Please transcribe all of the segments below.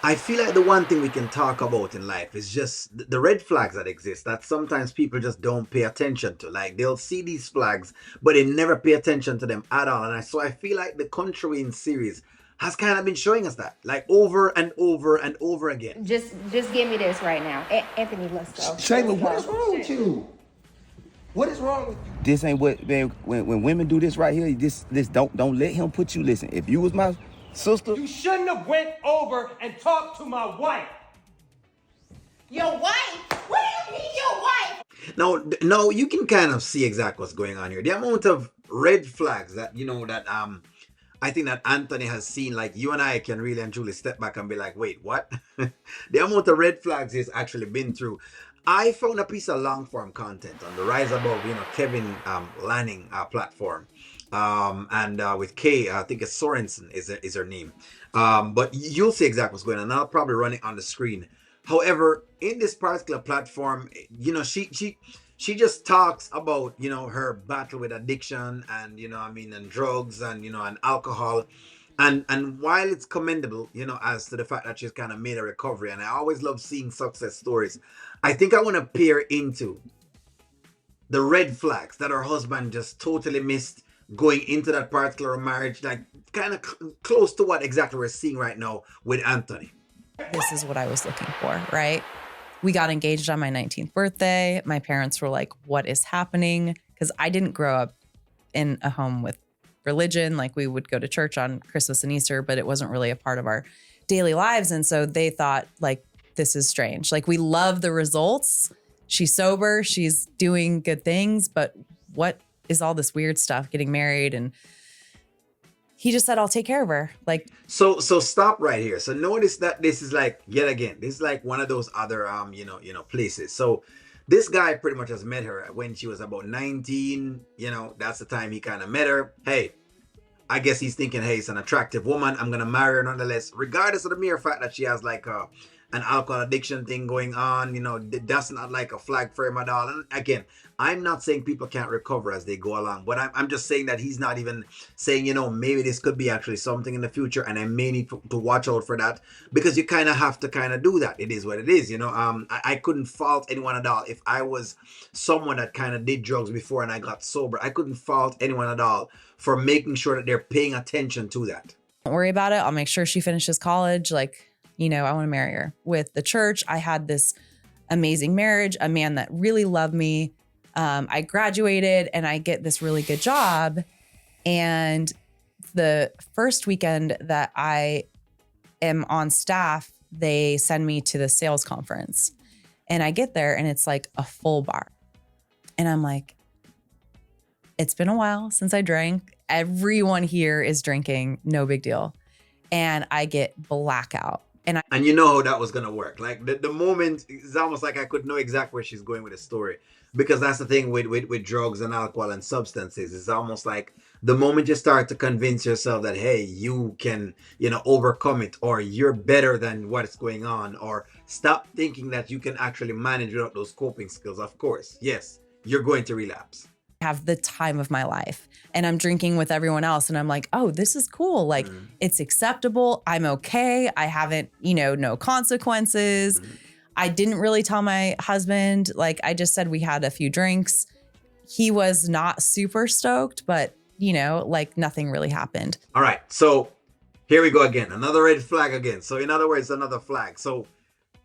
I feel like the one thing we can talk about in life is just the red flags that exist that sometimes people just don't pay attention to. Like they'll see these flags, but they never pay attention to them at all. So I feel like the Country Wayne series has kind of been showing us that, like over and over and over again. Just give me this right now. Anthony, let's go. Shayla, what is wrong with you? What is wrong with you? This ain't what, man, when women do this right here, this don't let him put you. Listen, if you was my sister, you shouldn't have went over and talked to my wife. Your wife? What do you mean your wife? No, you can kind of see exactly what's going on here. The amount of red flags that I think that Anthony has seen, like you and I can really and truly step back and be like, wait, what? The amount of red flags he's actually been through. I found a piece of long form content on the Rise Above, Kevin Lanning platform. And with Kay, I think it's Sorensen is her name. But you'll see exactly what's going on. I'll probably run it on the screen. However, in this particular platform, she just talks about, her battle with addiction and, and drugs and, and alcohol. And while it's commendable, as to the fact that she's kind of made a recovery, and I always love seeing success stories, I think I want to peer into the red flags that her husband just totally missed going into that particular marriage, like kind of close to what exactly we're seeing right now with Anthony. This is what I was looking for, right? We got engaged on my 19th birthday. My parents were like, what is happening? Because I didn't grow up in a home with religion. Like we would go to church on Christmas and Easter, but it wasn't really a part of our daily lives. And so they thought like, this is strange. Like we love the results. She's sober. She's doing good things. But what is all this weird stuff, getting married? And he just said, I'll take care of her. Like, so stop right here. So notice that this is like, yet again, this is like one of those other, places. So this guy pretty much has met her when she was about 19. That's the time he kind of met her. Hey, I guess he's thinking, hey, it's an attractive woman. I'm going to marry her nonetheless, regardless of the mere fact that she has like an alcohol addiction thing going on. That's not like a flag for him at all. And again, I'm not saying people can't recover as they go along, but I'm just saying that he's not even saying, maybe this could be actually something in the future and I may need to watch out for that, because you kind of have to kind of do that. It is what it is. I couldn't fault anyone at all. If I was someone that kind of did drugs before and I got sober, I couldn't fault anyone at all for making sure that they're paying attention to that. Don't worry about it. I'll make sure she finishes college. Like, I want to marry her. With the church, I had this amazing marriage, a man that really loved me. I graduated and I get this really good job. And the first weekend that I am on staff, they send me to the sales conference. And I get there and it's like a full bar. And I'm like, it's been a while since I drank. Everyone here is drinking, no big deal. And I get blackout. And you know how that was going to work. Like the moment, it's almost like I could know exactly where she's going with the story. Because that's the thing with drugs and alcohol and substances. It's almost like the moment you start to convince yourself that, hey, you can, overcome it, or you're better than what's going on, or stop thinking that you can actually manage without those coping skills. Of course, yes, you're going to relapse. Have the time of my life and I'm drinking with everyone else. And I'm like, oh, this is cool. Like it's acceptable. I'm okay. I haven't, no consequences. I didn't really tell my husband. Like I just said, we had a few drinks. He was not super stoked, but like nothing really happened. All right. So here we go again. Another red flag again. So in other words, another flag. So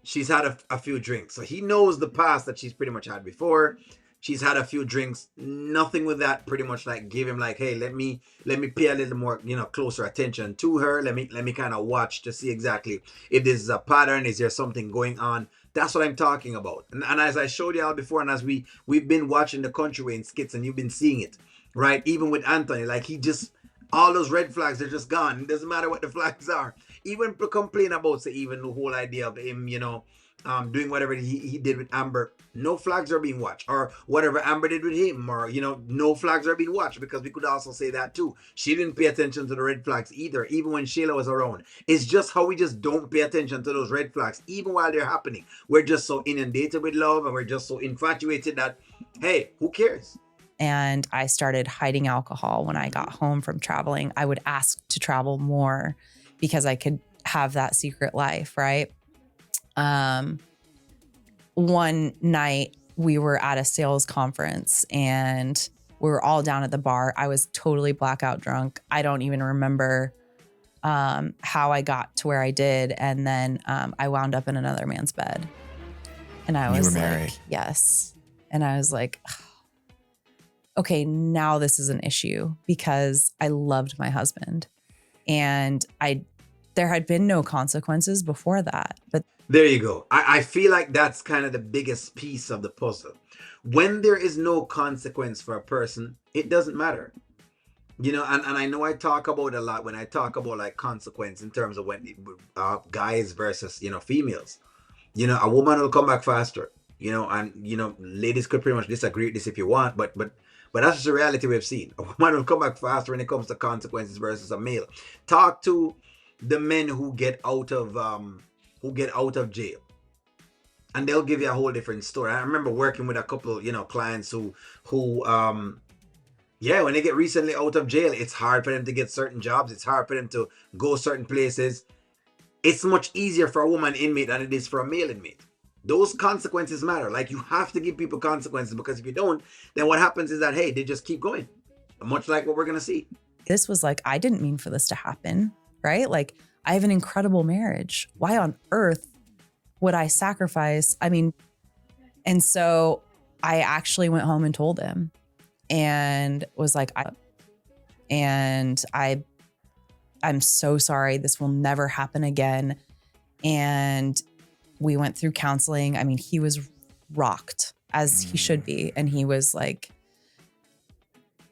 she's had a few drinks. So he knows the past that she's pretty much had before. She's had a few drinks, nothing with that, pretty much like give him like, hey, let me pay a little more, closer attention to her. Let me kind of watch to see exactly if this is a pattern. Is there something going on? That's what I'm talking about. And as I showed y'all before, and as we've been watching the Kountry Wayne skits and you've been seeing it, right? Even with Anthony, like all those red flags are just gone. It doesn't matter what the flags are. Even complain about, say, even the whole idea of him, doing whatever he did with Amber, no flags are being watched, or whatever Amber did with him, or no flags are being watched, because we could also say that too. She didn't pay attention to the red flags either, even when Shayla was around. It's just how we just don't pay attention to those red flags even while they're happening. We're just so inundated with love and we're just so infatuated that, hey, who cares? And I started hiding alcohol when I got home from traveling. I would ask to travel more because I could have that secret life, right? One night we were at a sales conference and we were all down at the bar. I was totally blackout drunk. I don't even remember how I got to where I did. And then I wound up in another man's bed. And I was like, yes. And I was like, okay, now this is an issue because I loved my husband. And there had been no consequences before that. But there you go. I feel like that's kind of the biggest piece of the puzzle. When there is no consequence for a person, it doesn't matter. You know, and I know I talk about a lot when I talk about like consequence in terms of when guys versus, you know, females. You know, a woman will come back faster, you know, and, you know, ladies could pretty much disagree with this if you want, but that's just the reality we've seen. A woman will come back faster when it comes to consequences versus a male. Talk to the men who get out of jail, and they'll give you a whole different story. I remember working with a couple, you know, clients who yeah, when they get recently out of jail, it's hard for them to get certain jobs. It's hard for them to go certain places. It's much easier for a woman inmate than it is for a male inmate. Those consequences matter. Like, you have to give people consequences, because if you don't, then what happens is that, hey, they just keep going. Much like what we're going to see. this was like, I didn't mean for this to happen, right? Like, I have an incredible marriage. Why on earth would I sacrifice? I mean, and so I actually went home and told him and was like, I'm so sorry. This will never happen again. And we went through counseling. I mean, he was rocked, as he should be. And he was like,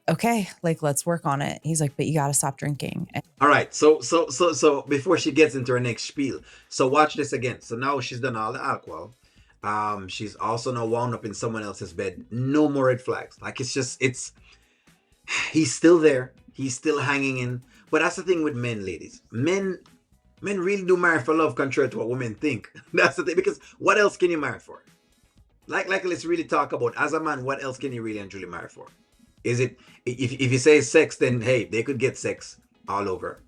okay, like, let's work on it. He's like, but you got to stop drinking. All right. So before she gets into her next spiel, so watch this again. So now she's done all the alcohol. She's also now wound up in someone else's bed. No more red flags. Like, he's still there. He's still hanging in. But that's the thing with men, ladies. Men really do marry for love, contrary to what women think. That's the thing, because what else can you marry for? Like let's really talk about, as a man, what else can you really and truly marry for? Is it, if you say sex, then hey, they could get sex all over.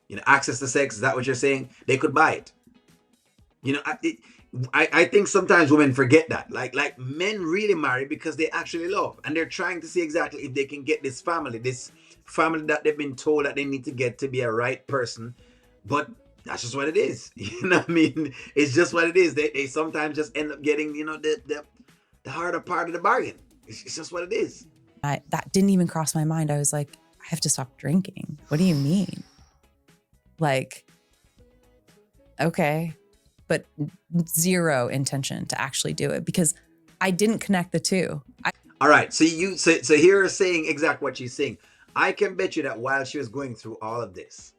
You know, access to sex, is that what you're saying? They could buy it. You know, I think sometimes women forget that. Like men really marry because they actually love, and they're trying to see exactly if they can get this family that they've been told that they need to get to be a right person. But that's just what it is. You know what I mean? It's just what it is. They sometimes just end up getting, you know, the harder part of the bargain. It's just what it is. That didn't even cross my mind. I was like, I have to stop drinking. What do you mean? Like, okay, but zero intention to actually do it because I didn't connect the two. All right. So so here you're saying exactly what she's saying. I can bet you that while she was going through all of this,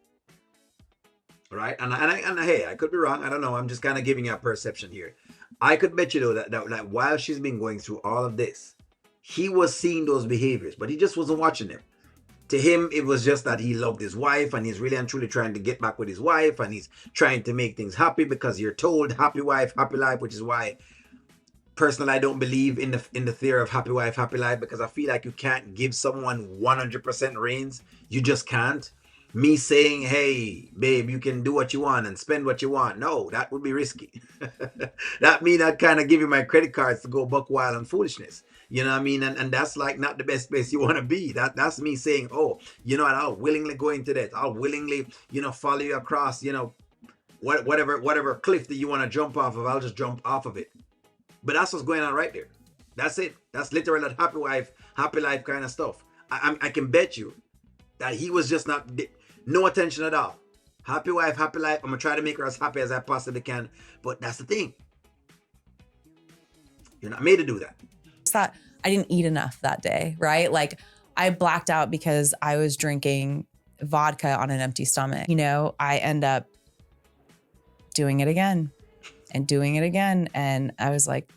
right? And hey, I could be wrong. I don't know. I'm just kind of giving you a perception here. I could bet you though that while she's been going through all of this, he was seeing those behaviors, but he just wasn't watching them. To him, it was just that he loved his wife, and he's really and truly trying to get back with his wife, and he's trying to make things happy, because you're told happy wife, happy life, which is why personally I don't believe in the theory of happy wife, happy life, because I feel like you can't give someone 100% reins. You just can't. Me saying, hey, babe, you can do what you want and spend what you want. No, that would be risky. That mean I'd kind of give you my credit cards to go buck wild on foolishness. You know what I mean? And that's like not the best place you want to be. That's me saying, oh, you know what, I'll willingly go into that. I'll willingly, you know, follow you across, you know, whatever cliff that you want to jump off of, I'll just jump off of it. But that's what's going on right there. That's it. That's literally that happy wife, happy life kind of stuff. I can bet you that he was just not, no attention at all. Happy wife, happy life. I'm going to try to make her as happy as I possibly can. But that's the thing. You're not made to do that. That I didn't eat enough that day, right? Like, I blacked out because I was drinking vodka on an empty stomach. You know, I end up doing it again and doing it again. And I was like,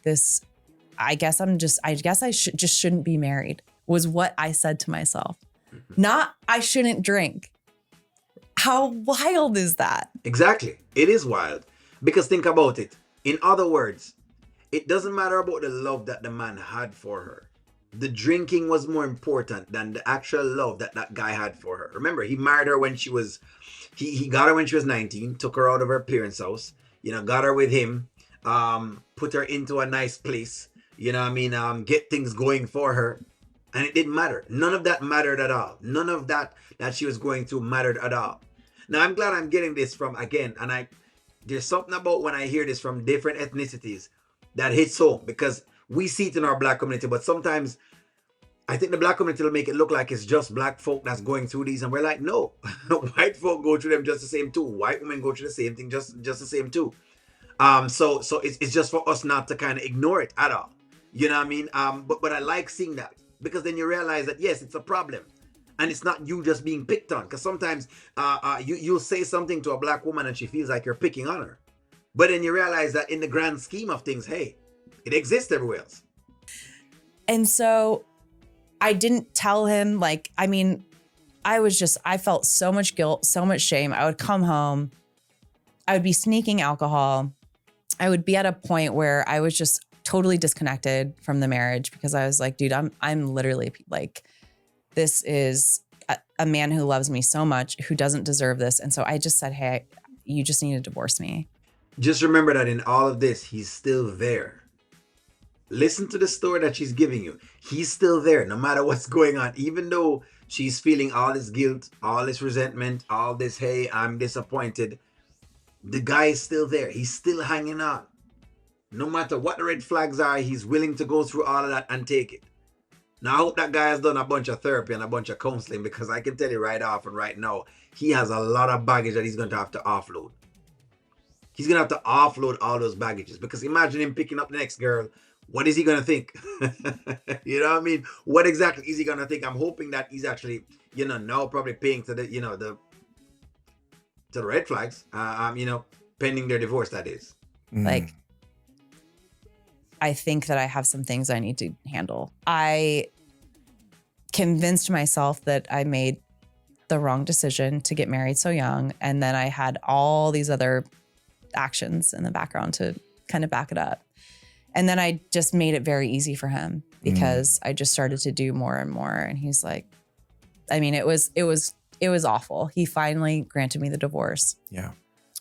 I guess I shouldn't be married, was what I said to myself. Not, I shouldn't drink. How wild is that? Exactly. It is wild. Because think about it. In other words, it doesn't matter about the love that the man had for her. the drinking was more important than the actual love that that guy had for her. Remember, he married her when she was, he got her when she was 19, took her out of her parents' house, got her with him, put her into a nice place, get things going for her. And it didn't matter. None of that mattered at all. None of that she was going through mattered at all. Now, I'm glad I'm getting this from, again, and there's something about when I hear this from different ethnicities that hits home, because we see it in our black community, but sometimes I think the black community will make it look like it's just black folk that's going through these, and we're like, no, white folk go through them just the same too. White women go through the same thing just the same too. So it's just for us not to kind of ignore it at all. You know what I mean? But I like seeing that, because then you realize that yes, it's a problem, and it's not you just being picked on. Because sometimes you'll say something to a black woman and she feels like you're picking on her, but then you realize that in the grand scheme of things, hey, it exists everywhere else. And so I didn't tell him, I felt so much guilt, so much shame. I would come home, I would be sneaking alcohol. I would be at a point where I was just totally disconnected from the marriage, because I was like, dude, I'm literally like, this is a man who loves me so much, who doesn't deserve this. And so I just said, hey, you just need to divorce me. Just remember that in all of this, he's still there. Listen to the story that she's giving you. He's still there, no matter what's going on. Even though she's feeling all this guilt, all this resentment, all this, hey, I'm disappointed. The guy is still there. He's still hanging on. No matter what the red flags are, he's willing to go through all of that and take it. Now, I hope that guy has done a bunch of therapy and a bunch of counseling, because I can tell you right off and right now, he has a lot of baggage that he's going to have to offload. He's going to have to offload all those baggages, because imagine him picking up the next girl. What is he going to think? You know what I mean? What exactly is he going to think? I'm hoping that he's actually, now probably paying to the, to the red flags, pending their divorce, that is. Like, I think that I have some things I need to handle. I convinced myself that I made the wrong decision to get married so young. And then I had all these other actions in the background to kind of back it up. And then I just made it very easy for him, because I just started to do more and more. And he's like, it was awful. He finally granted me the divorce. Yeah.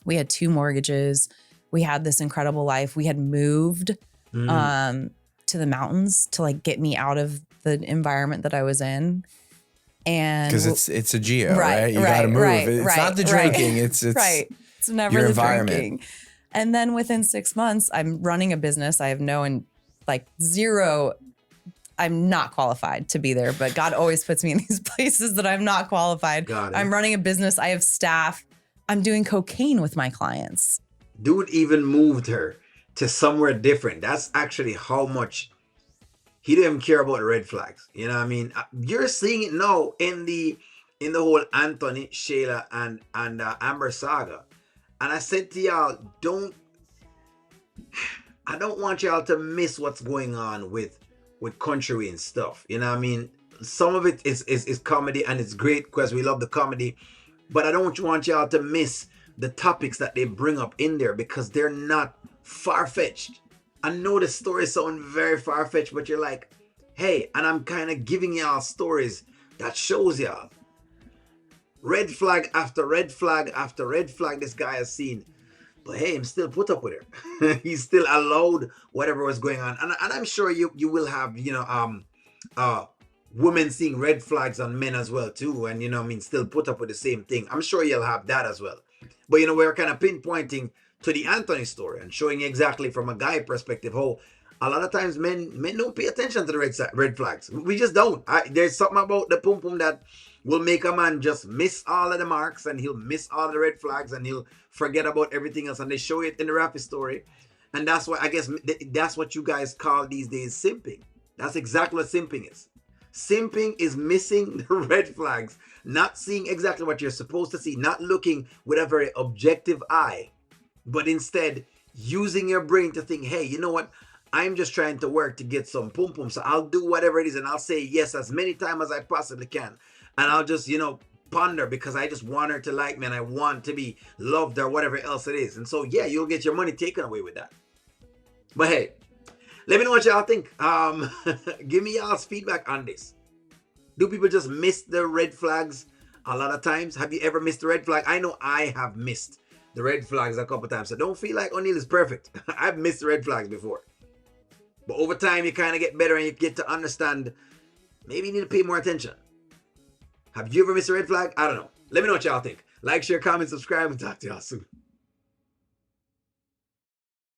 We had 2 mortgages. We had this incredible life. We had moved to the mountains to get me out of the environment that I was in. And because it's a geo, right? You got to move. It's not the drinking. It's right. It's never your the environment. Drinking. And then within 6 months, I'm running a business. I have zero. I'm not qualified to be there, but God always puts me in these places that I'm not qualified. I'm running a business. I have staff. I'm doing cocaine with my clients. Dude even moved her to somewhere different. That's actually how much he didn't even care about the red flags. You know what I mean? You're seeing it now in the whole Anthony, Shayla, and Amber saga. And I said to y'all, I don't want y'all to miss what's going on with Kountry Wayne stuff. You know what I mean? Some of it is comedy, and it's great because we love the comedy. But I don't want y'all to miss the topics that they bring up in there, because they're not far-fetched. I know the stories sound very far-fetched, but you're like, hey, and I'm kind of giving y'all stories that shows y'all. Red flag after red flag after red flag this guy has seen. But hey, I'm still put up with her. He's still allowed whatever was going on. And I'm sure you will have, women seeing red flags on men as well too. And, still put up with the same thing. I'm sure you'll have that as well. But, we're kind of pinpointing to the Anthony story and showing you exactly from a guy perspective how a lot of times men don't pay attention to the red flags. We just don't. There's something about the pum pum that will make a man just miss all of the marks, and he'll miss all of the red flags, and he'll forget about everything else. And they show it in the Rappy story. And that's why I guess that's what you guys call these days simping. That's exactly what simping is. Simping is missing the red flags, not seeing exactly what you're supposed to see, not looking with a very objective eye, but instead using your brain to think, hey, you know what? I'm just trying to work to get some pum pum. So I'll do whatever it is, and I'll say yes as many times as I possibly can. And I'll just, ponder, because I just want her to like me, and I want to be loved, or whatever else it is. And so, yeah, you'll get your money taken away with that. But hey, Let me know what y'all think. Give me y'all's feedback on this. Do people just miss the red flags a lot of times? Have you ever missed the red flag? I know I have missed the red flags a couple times. So don't feel like O'Neal is perfect. I've missed the red flags before. But over time, you kind of get better and you get to understand maybe you need to pay more attention. Have you ever missed a red flag? I don't know. Let me know what y'all think. Like, share, comment, subscribe, and talk to y'all soon.